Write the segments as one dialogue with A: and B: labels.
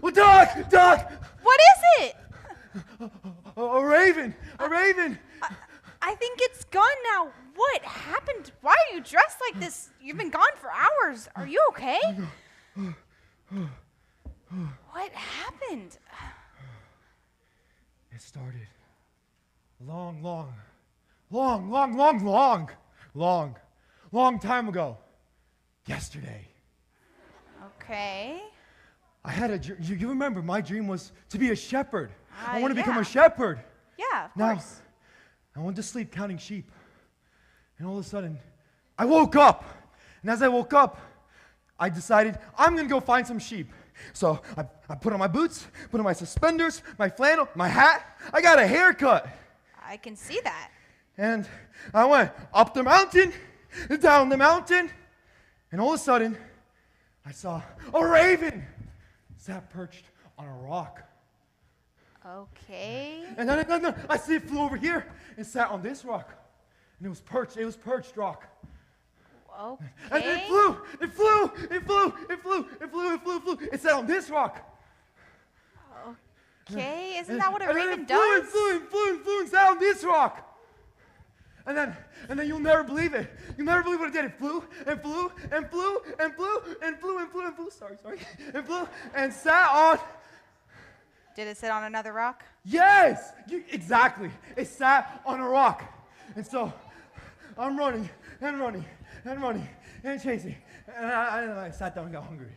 A: Oh, Doc! Doc!
B: What is it?
A: A raven! A raven!
B: I think it's gone now. What happened? Why are you dressed like this? You've been gone for hours. Are you okay? What happened?
A: It started long time ago. Yesterday.
B: Okay.
A: I had a dream. You remember, my dream was to be a shepherd. I want to become
B: yeah.
A: a shepherd.
B: Yeah, of
A: Now,
B: course.
A: I went to sleep counting sheep. And all of a sudden, I woke up. And as I woke up, I decided I'm going to go find some sheep. So I put on my boots, put on my suspenders, my flannel, my hat. I got a haircut.
B: I can see that.
A: And I went up the mountain, down the mountain. And all of a sudden, I saw a raven sat perched on a rock.
B: Okay.
A: And then I see it flew over here and sat on this rock. And it was perched rock.
B: Okay.
A: And it flew. It sat on this rock.
B: Okay, isn't that what a raven
A: it
B: does?
A: flew and sat on this rock. And then you'll never believe it. You'll never believe what it did. It flew and flew and flew and flew and flew and flew and flew. Sorry. And flew and sat on.
B: Did it sit on another rock?
A: Yes, exactly. It sat on a rock. And so I'm running and chasing. And I sat down and got hungry.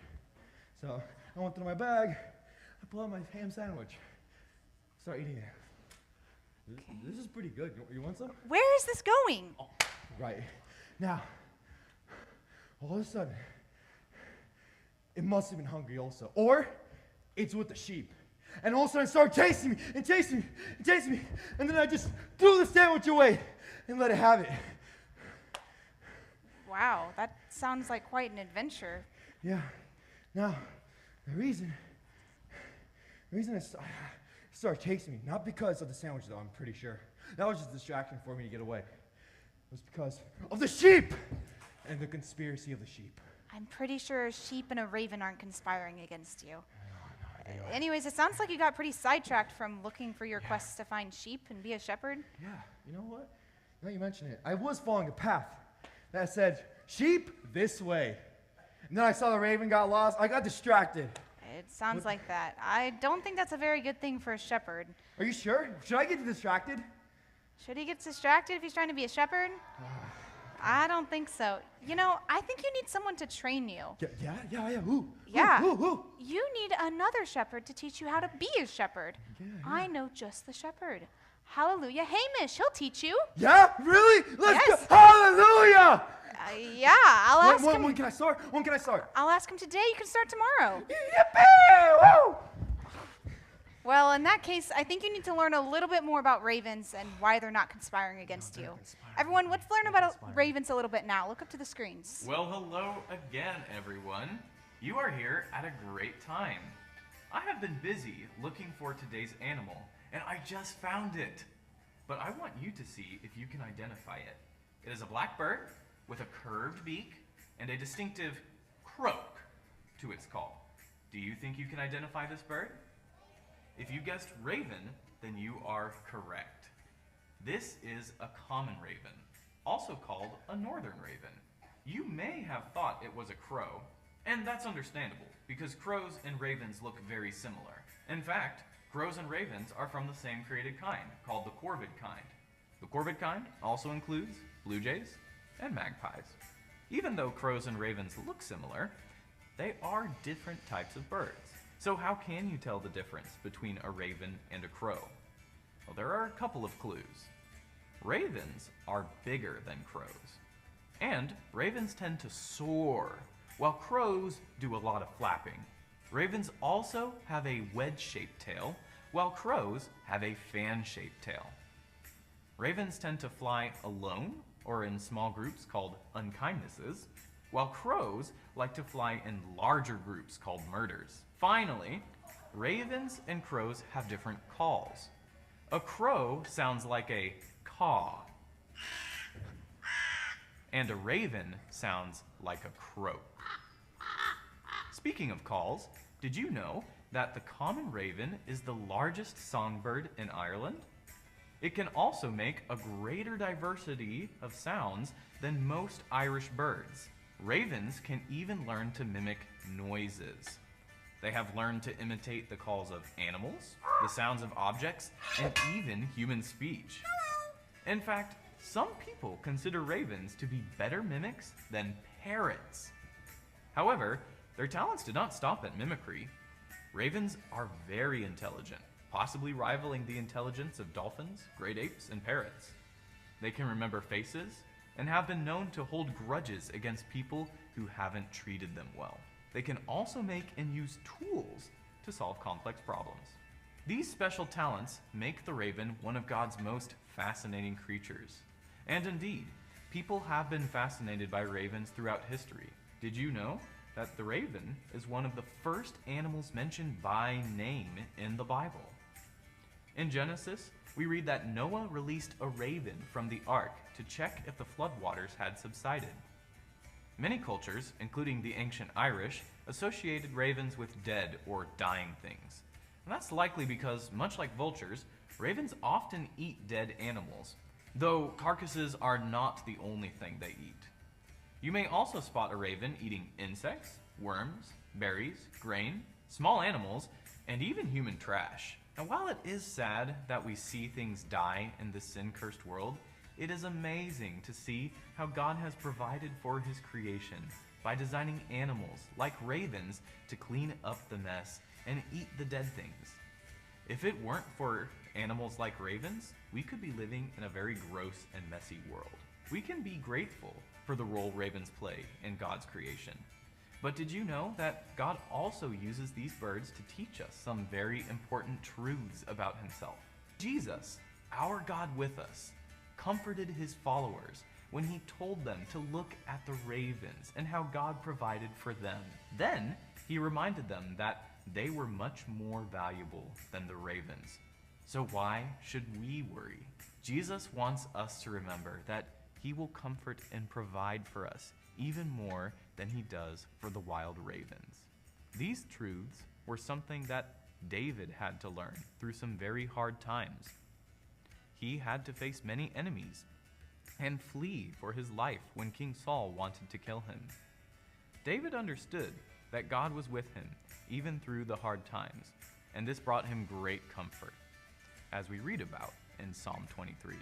A: So I went through my bag. I pulled out my ham sandwich. Start eating it. This is pretty good. You want some?
B: Where is this going?
A: Oh, right. Now, all of a sudden, it must have been hungry also. Or it's with the sheep. And all of a sudden it started chasing me. And then I just threw the sandwich away and let it have it.
B: Wow, that sounds like quite an adventure.
A: Yeah. Now, the reason it started chasing me, not because of the sandwich though, I'm pretty sure. That was just a distraction for me to get away. It was because of the sheep and the conspiracy of the sheep.
B: I'm pretty sure a sheep and a raven aren't conspiring against you. Anyways, it sounds like you got pretty sidetracked from looking for your quest to find sheep and be a shepherd.
A: Yeah, you know what? Now you mention it. I was following a path that said, sheep this way. And then I saw the raven got lost. I got distracted.
B: It sounds like that. I don't think that's a very good thing for a shepherd.
A: Are you sure? Should I get distracted?
B: Should he get distracted if he's trying to be a shepherd? I don't think so. You know, I think you need someone to train you.
A: Yeah. Who?
B: Yeah.
A: Who?
B: You need another shepherd to teach you how to be a shepherd.
A: Yeah.
B: I know just the shepherd. Hallelujah. Hamish, he'll teach you.
A: Yeah? Really? Let's
B: Yes.
A: go. Hallelujah!
B: Yeah, I'll ask him.
A: When can I start? When can I start?
B: I'll ask him today. You can start tomorrow.
A: Yippee! Woo!
B: Well, in that case, I think you need to learn a little bit more about ravens and why they're not conspiring against you. Everyone, let's learn about ravens a little bit now. Look up to the screens.
C: Well, hello again, everyone. You are here at a great time. I have been busy looking for today's animal, and I just found it. But I want you to see if you can identify it. It is a black bird with a curved beak and a distinctive croak to its call. Do you think you can identify this bird? If you guessed raven, then you are correct. This is a common raven, also called a northern raven. You may have thought it was a crow, and that's understandable, because crows and ravens look very similar. In fact, crows and ravens are from the same created kind, called the corvid kind. The corvid kind also includes blue jays and magpies. Even though crows and ravens look similar, they are different types of birds. So how can you tell the difference between a raven and a crow? Well, there are a couple of clues. Ravens are bigger than crows. And ravens tend to soar, while crows do a lot of flapping. Ravens also have a wedge-shaped tail, while crows have a fan-shaped tail. Ravens tend to fly alone or in small groups called unkindnesses, while crows like to fly in larger groups called murders. Finally, ravens and crows have different calls. A crow sounds like a caw, and a raven sounds like a croak. Speaking of calls, did you know that the common raven is the largest songbird in Ireland? It can also make a greater diversity of sounds than most Irish birds. Ravens can even learn to mimic noises. They have learned to imitate the calls of animals, the sounds of objects, and even human speech. In fact, some people consider ravens to be better mimics than parrots. However, their talents did not stop at mimicry. Ravens are very intelligent, possibly rivaling the intelligence of dolphins, great apes, and parrots. They can remember faces and have been known to hold grudges against people who haven't treated them well. They can also make and use tools to solve complex problems. These special talents make the raven one of God's most fascinating creatures. And indeed, people have been fascinated by ravens throughout history. Did you know that the raven is one of the first animals mentioned by name in the Bible? In Genesis, we read that Noah released a raven from the ark to check if the floodwaters had subsided. Many cultures, including the ancient Irish, associated ravens with dead or dying things. And that's likely because, much like vultures, ravens often eat dead animals, though carcasses are not the only thing they eat. You may also spot a raven eating insects, worms, berries, grain, small animals, and even human trash. Now, while it is sad that we see things die in this sin-cursed world, it is amazing to see how God has provided for his creation by designing animals like ravens to clean up the mess and eat the dead things. If it weren't for animals like ravens, we could be living in a very gross and messy world. We can be grateful for the role ravens play in God's creation. But did you know that God also uses these birds to teach us some very important truths about himself? Jesus, our God with us, comforted his followers when he told them to look at the ravens and how God provided for them. Then he reminded them that they were much more valuable than the ravens. So why should we worry? Jesus wants us to remember that he will comfort and provide for us even more than he does for the wild ravens. These truths were something that David had to learn through some very hard times. He had to face many enemies and flee for his life when King Saul wanted to kill him. David understood that God was with him even through the hard times, and this brought him great comfort, as we read about in Psalm 23.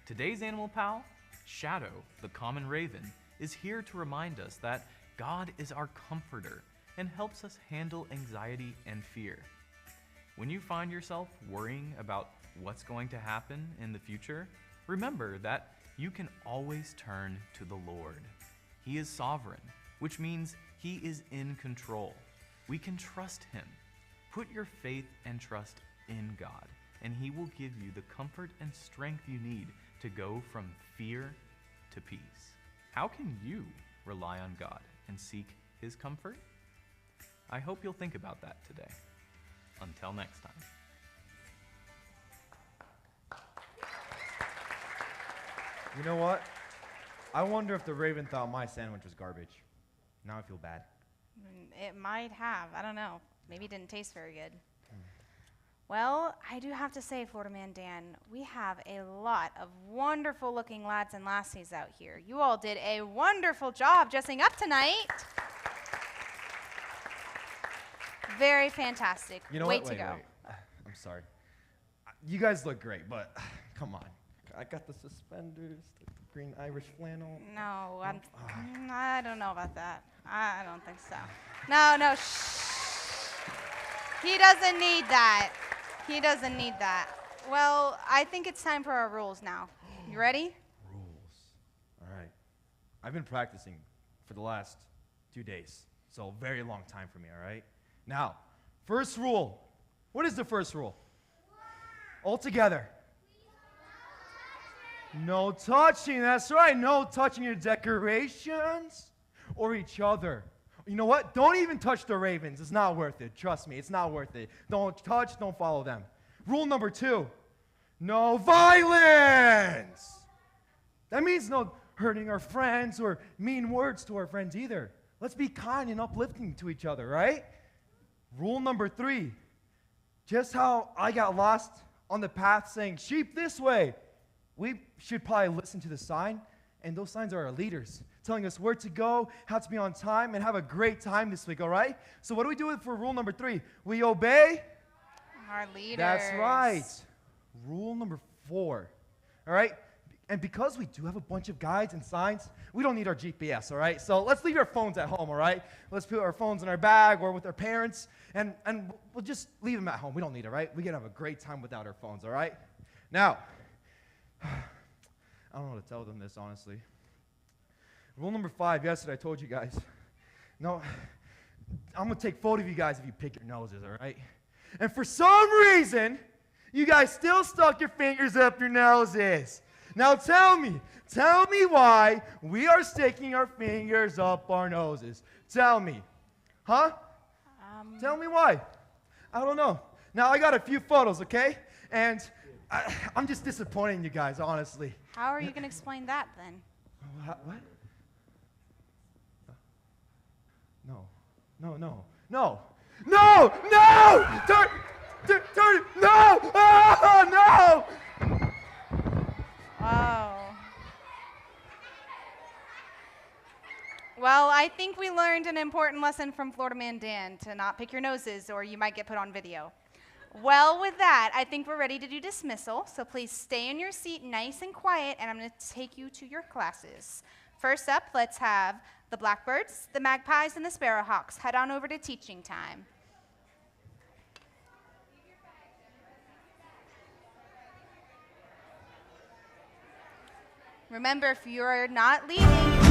C: Today's Animal Pal, Shadow, the common raven, is here to remind us that God is our comforter and helps us handle anxiety and fear. When you find yourself worrying about what's going to happen in the future, remember that you can always turn to the Lord. He is sovereign, which means he is in control. We can trust him. Put your faith and trust in God, and he will give you the comfort and strength you need to go from fear to peace. How can you rely on God and seek his comfort? I hope you'll think about that today. Until next time.
A: You know what? I wonder if the raven thought my sandwich was garbage. Now I feel bad.
B: It might have. I don't know. Maybe it didn't taste very good. Well, I do have to say, Florida Man Dan, we have a lot of wonderful looking lads and lassies out here. You all did a wonderful job dressing up tonight. Very fantastic.
A: You know
B: Way
A: what?
B: to go.
A: I'm sorry. You guys look great, but come on. I got the suspenders, the green Irish flannel.
B: No, I don't know about that. I don't think so. No, shh. He doesn't need that. He doesn't need that. Well, I think it's time for our rules now. You ready?
A: Rules. All right. I've been practicing for the last 2 days, so a very long time for me, all right? Now, first rule. What is the first rule? All together. No touching, that's right. No touching your decorations or each other. You know what? Don't even touch the ravens. It's not worth it. Trust me, it's not worth it. Don't touch, don't follow them. Rule number 2, no violence. That means no hurting our friends or mean words to our friends either. Let's be kind and uplifting to each other, right? Rule number 3, just how I got lost on the path saying, sheep this way. We should probably listen to the sign, and those signs are our leaders, telling us where to go, how to be on time, and have a great time this week, all right? So what do we do for rule number 3? We obey
B: Our leaders.
A: That's right. Rule number 4. All right? And because we do have a bunch of guides and signs, we don't need our GPS, all right? So let's leave our phones at home, all right? Let's put our phones in our bag or with our parents, and we'll just leave them at home. We don't need it, right? We can have a great time without our phones, all right? Now, I don't know how to tell them this, honestly. Rule number 5, yesterday I told you guys. No, I'm going to take photo of you guys if you pick your noses, all right? And for some reason, you guys still stuck your fingers up your noses. Now tell me why we are sticking our fingers up our noses. Tell me. Huh? Tell me why. I don't know. Now I got a few photos, okay? And I'm just disappointed in you guys, honestly.
B: How are you going to explain that then?
A: What? No! Turn it! No! Oh, no!
B: Oh. Well, I think we learned an important lesson from Florida Man Dan to not pick your noses or you might get put on video. Well, with that, I think we're ready to do dismissal, so please stay in your seat nice and quiet, and I'm going to take you to your classes. First up, let's have the Blackbirds, the Magpies, and the Sparrowhawks. Head on over to teaching time. Remember, if you're not leaving,